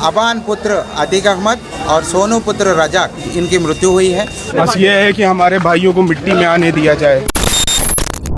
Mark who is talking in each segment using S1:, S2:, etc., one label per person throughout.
S1: अबान पुत्र अतीक अहमद और सोनू पुत्र रजाक, इनकी मृत्यु हुई है।
S2: बस ये है कि हमारे भाइयों को मिट्टी में आने दिया जाए।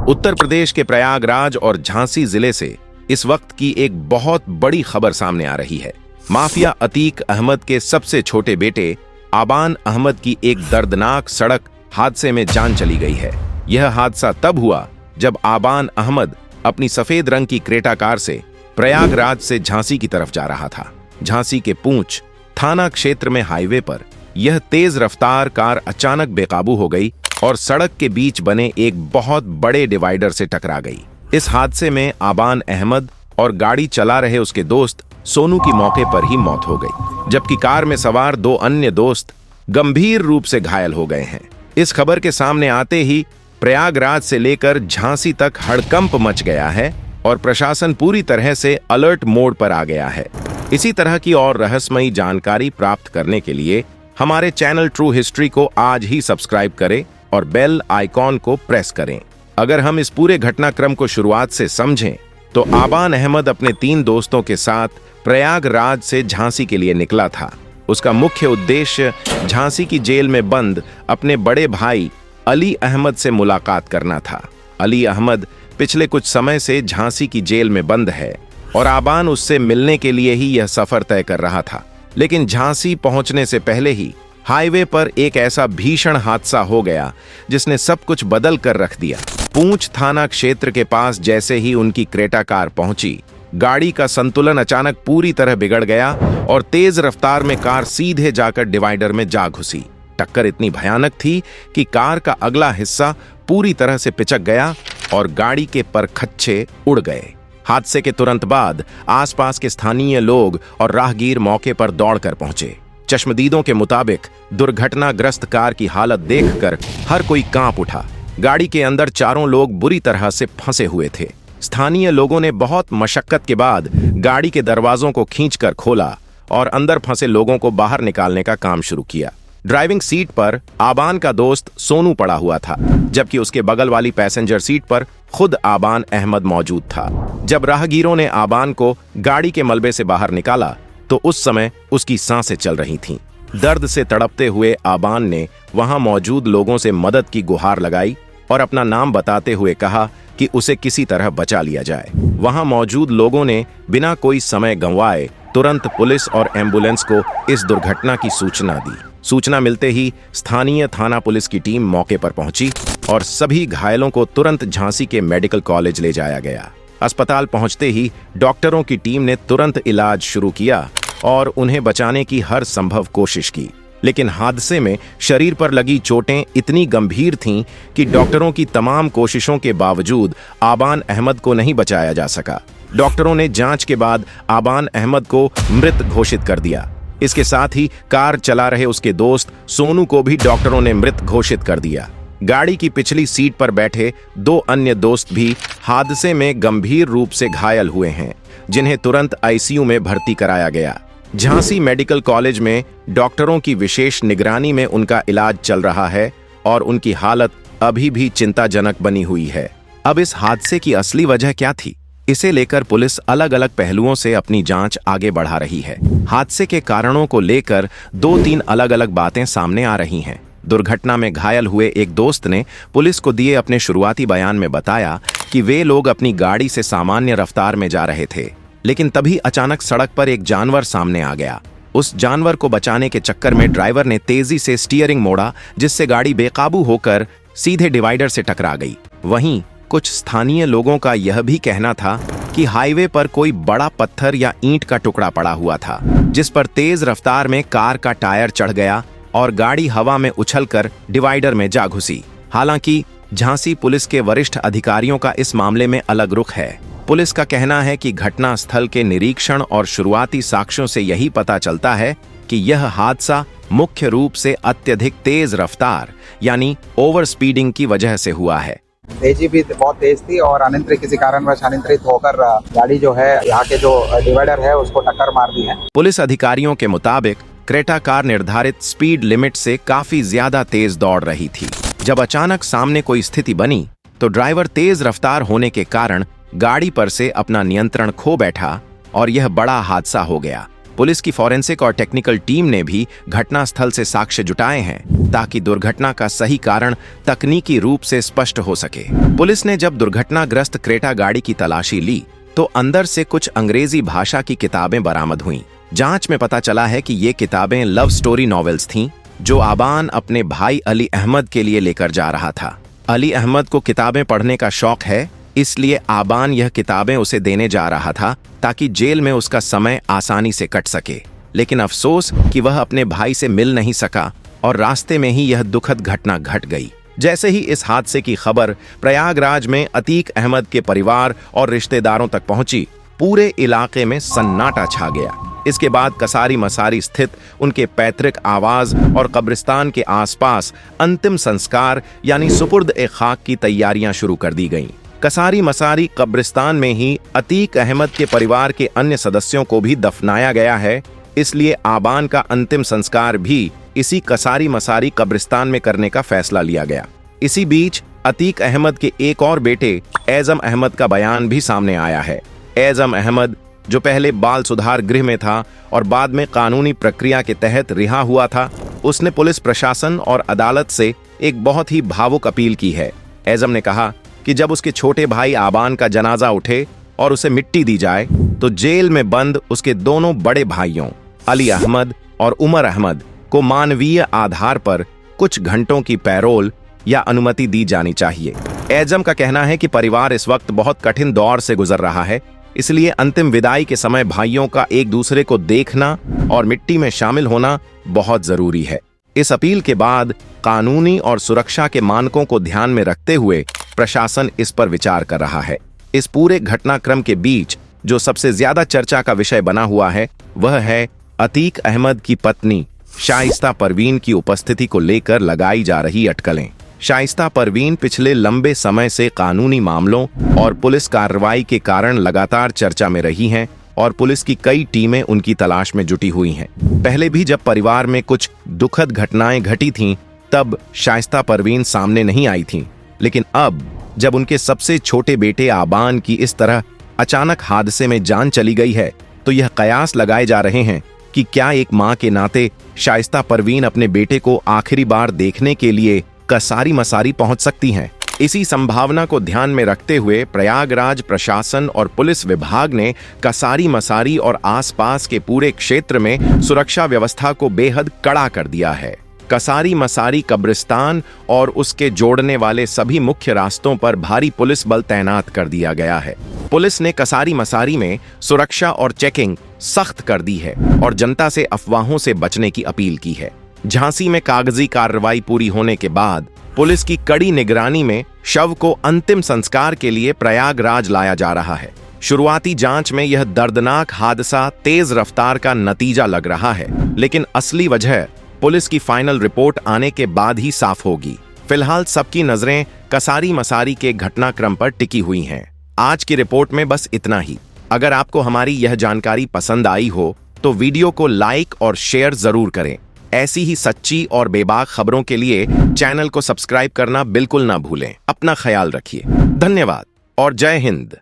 S3: उत्तर प्रदेश के प्रयागराज और झांसी जिले से इस वक्त की एक बहुत बड़ी खबर सामने आ रही है। माफिया अतीक अहमद के सबसे छोटे बेटे आबान अहमद की एक दर्दनाक सड़क हादसे में जान चली गई है। यह हादसा तब हुआ जब आबान अहमद अपनी सफेद रंग की क्रेटा कार से प्रयागराज से झांसी की तरफ जा रहा था। झांसी के पूंछ थाना क्षेत्र में हाईवे पर यह तेज रफ्तार कार अचानक बेकाबू हो गई और सड़क के बीच बने एक बहुत बड़े डिवाइडर से टकरा गई। इस हादसे में आबान अहमद और गाड़ी चला रहे उसके दोस्त सोनू की मौके पर ही मौत हो गई, जबकि कार में सवार 2 अन्य दोस्त गंभीर रूप से घायल हो गए हैं। इस खबर के सामने आते ही प्रयागराज से लेकर झांसी तक हड़कंप मच गया है और प्रशासन पूरी तरह से अलर्ट मोड पर आ गया है। इसी तरह की और रहस्यमयी जानकारी प्राप्त करने के लिए हमारे चैनल ट्रू हिस्ट्री को आज ही सब्सक्राइब करें और बेल आइकॉन को प्रेस करें। अगर हम इस पूरे घटनाक्रम को शुरुआत से समझें तो आबान अहमद अपने 3 दोस्तों के साथ प्रयागराज से झांसी के लिए निकला था। उसका मुख्य उद्देश्य झांसी की जेल में बंद अपने बड़े भाई अली अहमद से मुलाकात करना था। अली अहमद पिछले कुछ समय से झांसी की जेल में बंद है और आबान उससे मिलने के लिए ही यह सफर तय कर रहा था। लेकिन झांसी पहुंचने से पहले ही हाईवे पर एक ऐसा भीषण हादसा हो गया जिसने सब कुछ बदल कर रख दिया। पूंछ थाना क्षेत्र के पास जैसे ही उनकी क्रेटा कार पहुंची, गाड़ी का संतुलन अचानक पूरी तरह बिगड़ गया और तेज रफ्तार में कार सीधे जाकर डिवाइडर में जा घुसी। टक्कर इतनी भयानक थी कि कार का अगला हिस्सा पूरी तरह से पिचक गया और गाड़ी के परखच्चे उड़ गए। हादसे के तुरंत बाद आसपास के स्थानीय लोग और राहगीर मौके पर दौड़कर पहुंचे। चश्मदीदों के मुताबिक दुर्घटनाग्रस्त कार की हालत देखकर हर कोई कांप उठा। गाड़ी के अंदर चारों लोग बुरी तरह से फंसे हुए थे। स्थानीय लोगों ने बहुत मशक्कत के बाद गाड़ी के दरवाजों को खींचकर खोला और अंदर फंसे लोगों को बाहर निकालने का काम शुरू किया। ड्राइविंग सीट पर आबान का दोस्त सोनू पड़ा हुआ था, जबकि उसके बगल वाली पैसेंजर सीट पर खुद आबान अहमद मौजूद था। जब राहगीरों ने आबान को गाड़ी के मलबे से बाहर निकाला तो उस समय उसकी सांसें चल रही थीं। दर्द से तड़पते हुए आबान ने वहां मौजूद लोगों से मदद की गुहार लगाई और अपना नाम बताते हुए कहा कि उसे किसी तरह बचा लिया जाए। वहां मौजूद लोगों ने बिना कोई समय गंवाए तुरंत पुलिस और एम्बुलेंस को इस दुर्घटना की सूचना दी। सूचना मिलते ही स्थानीय थाना पुलिस की टीम मौके पर पहुंची और सभी घायलों को तुरंत झांसी के मेडिकल कॉलेज ले जाया गया। अस्पताल पहुंचते ही डॉक्टरों की टीम ने तुरंत इलाज शुरू किया और उन्हें बचाने की हर संभव कोशिश की। लेकिन हादसे में शरीर पर लगी चोटें इतनी गंभीर थीं कि डॉक्टरों की तमाम कोशिशों के बावजूद आबान अहमद को नहीं बचाया जा सका। डॉक्टरों ने जांच के बाद आबान अहमद को मृत घोषित कर दिया। इसके साथ ही कार चला रहे उसके दोस्त सोनू को भी डॉक्टरों ने मृत घोषित कर दिया। गाड़ी की पिछली सीट पर बैठे 2 अन्य दोस्त भी हादसे में गंभीर रूप से घायल हुए हैं, जिन्हें तुरंत आईसीयू में भर्ती कराया गया। झांसी मेडिकल कॉलेज में डॉक्टरों की विशेष निगरानी में उनका इलाज चल रहा है और उनकी हालत अभी भी चिंताजनक बनी हुई है। अब इस हादसे की असली वजह क्या थी, इसे लेकर पुलिस अलग अलग पहलुओं से अपनी जांच आगे बढ़ा रही है। हादसे के कारणों को लेकर 2-3 अलग अलग बातें सामने आ रही हैं। दुर्घटना में घायल हुए एक दोस्त ने पुलिस को दिए अपने शुरुआती बयान में बताया कि वे लोग अपनी गाड़ी से सामान्य रफ्तार में जा रहे थे, लेकिन तभी अचानक सड़क पर एक जानवर सामने आ गया। उस जानवर को बचाने के चक्कर में ड्राइवर ने तेजी से स्टीयरिंग मोड़ा, जिससे गाड़ी बेकाबू होकर सीधे डिवाइडर से टकरा गई। वहीं कुछ स्थानीय लोगों का यह भी कहना था कि हाईवे पर कोई बड़ा पत्थर या ईंट का टुकड़ा पड़ा हुआ था, जिस पर तेज रफ्तार में कार का टायर चढ़ गया और गाड़ी हवा में उछलकर डिवाइडर में जा घुसी। हालांकि झांसी पुलिस के वरिष्ठ अधिकारियों का इस मामले में अलग रुख है। पुलिस का कहना है कि घटना स्थल के निरीक्षण और शुरुआती साक्ष्यों से यही पता चलता है कि यह हादसा मुख्य रूप से अत्यधिक तेज रफ्तार यानी ओवर स्पीडिंग की वजह से हुआ है।
S1: तेजी भी बहुत तेज थी और अनियंत्रित किसी कारणवश अनियंत्रित होकर गाड़ी जो है यहाँ के जो डिवाइडर है उसको टक्कर मार दी है।
S3: पुलिस अधिकारियों के मुताबिक क्रेटा कार निर्धारित स्पीड लिमिट से काफी ज्यादा तेज दौड़ रही थी। जब अचानक सामने कोई स्थिति बनी तो ड्राइवर तेज रफ्तार होने के कारण गाड़ी पर से अपना नियंत्रण खो बैठा और यह बड़ा हादसा हो गया। पुलिस की फॉरेंसिक और टेक्निकल टीम ने भी घटनास्थल से साक्ष्य जुटाए हैं ताकि दुर्घटना का सही कारण तकनीकी रूप से स्पष्ट हो सके। पुलिस ने जब दुर्घटनाग्रस्त क्रेटा गाड़ी की तलाशी ली तो अंदर से कुछ अंग्रेजी भाषा की किताबें बरामद हुईं। जांच में पता चला है कि ये किताबें लव स्टोरी नॉवेल्स थीं जो आबान अपने भाई अली अहमद के लिए लेकर जा रहा था। अली अहमद को किताबें पढ़ने का शौक है, इसलिए आबान यह किताबें उसे देने जा रहा था ताकि जेल में उसका समय आसानी से कट सके। लेकिन अफसोस कि वह अपने भाई से मिल नहीं सका और रास्ते में ही यह दुखद घटना घट गई। जैसे ही इस हादसे की खबर प्रयागराज में अतीक अहमद के परिवार और रिश्तेदारों तक पहुंची, पूरे इलाके में सन्नाटा छा गया। इसके बाद कसारी मसारी स्थित उनके पैतृक आवास और कब्रिस्तान के आसपास अंतिम संस्कार यानी सुपुर्द ए खाक की तैयारियां शुरू कर दी गईं। कसारी मसारी कब्रिस्तान में ही अतीक अहमद के परिवार के अन्य सदस्यों को भी दफनाया गया है, इसलिए आबान का अंतिम संस्कार भी इसी कसारी मसारी कब्रिस्तान में करने का फैसला लिया गया। इसी बीच अतीक अहमद के एक और बेटे एज़म अहमद का बयान भी सामने आया है। एज़म अहमद, जो पहले बाल सुधार गृह में था और बाद में कानूनी प्रक्रिया के तहत रिहा हुआ था, उसने पुलिस प्रशासन और अदालत से एक बहुत ही भावुक अपील की है। एज़म ने कहा कि जब उसके छोटे भाई आबान का जनाजा उठे और उसे मिट्टी दी जाए तो जेल में बंद उसके दोनों बड़े भाइयों अली अहमद और उमर अहमद को मानवीय आधार पर कुछ घंटों की पैरोल या अनुमति दी जानी चाहिए। एज़म का कहना है कि परिवार इस वक्त बहुत कठिन दौर से गुजर रहा है, इसलिए अंतिम विदाई के समय भाइयों का एक दूसरे को देखना और मिट्टी में शामिल होना बहुत जरूरी है। इस अपील के बाद कानूनी और सुरक्षा के मानकों को ध्यान में रखते हुए प्रशासन इस पर विचार कर रहा है। इस पूरे घटनाक्रम के बीच जो सबसे ज्यादा चर्चा का विषय बना हुआ है वह है अतीक अहमद की पत्नी शाइस्ता परवीन की उपस्थिति को लेकर लगाई जा रही अटकलें। शाइस्ता परवीन पिछले लंबे समय से कानूनी मामलों और पुलिस कार्रवाई के कारण लगातार चर्चा में रही हैं और पुलिस की कई टीमें उनकी तलाश में जुटी हुई हैं। पहले भी जब परिवार में कुछ दुखद घटनाएं घटी थीं, तब शाइस्ता परवीन सामने नहीं आई थीं, लेकिन अब जब उनके सबसे छोटे बेटे आबान की इस तरह अचानक हादसे में जान चली गई है, तो यह कयास लगाए जा रहे हैं कि क्या एक मां के नाते शाइस्ता परवीन अपने बेटे को आखिरी बार देखने के लिए कसारी मसारी पहुंच सकती हैं। इसी संभावना को ध्यान में रखते हुए प्रयागराज प्रशासन और पुलिस विभाग ने कसारी मसारी और आसपास के पूरे क्षेत्र में सुरक्षा व्यवस्था को बेहद कड़ा कर दिया है। कसारी मसारी कब्रिस्तान और उसके जोड़ने वाले सभी मुख्य रास्तों पर भारी पुलिस बल तैनात कर दिया गया है। पुलिस ने कसारी मसारी में सुरक्षा और चेकिंग सख्त कर दी है और जनता से अफवाहों से बचने की अपील की है। झांसी में कागजी कार्रवाई पूरी होने के बाद पुलिस की कड़ी निगरानी में शव को अंतिम संस्कार के लिए प्रयागराज लाया जा रहा है। शुरुआती जांच में यह दर्दनाक हादसा तेज रफ्तार का नतीजा लग रहा है, लेकिन असली वजह पुलिस की फाइनल रिपोर्ट आने के बाद ही साफ होगी। फिलहाल सबकी नजरें कसारी मसारी के घटनाक्रम पर टिकी हुई हैं। आज की रिपोर्ट में बस इतना ही। अगर आपको हमारी यह जानकारी पसंद आई हो तो वीडियो को लाइक और शेयर जरूर करें। ऐसी ही सच्ची और बेबाक खबरों के लिए चैनल को सब्सक्राइब करना बिल्कुल ना भूलें। अपना ख्याल रखिए। धन्यवाद और जय हिंद।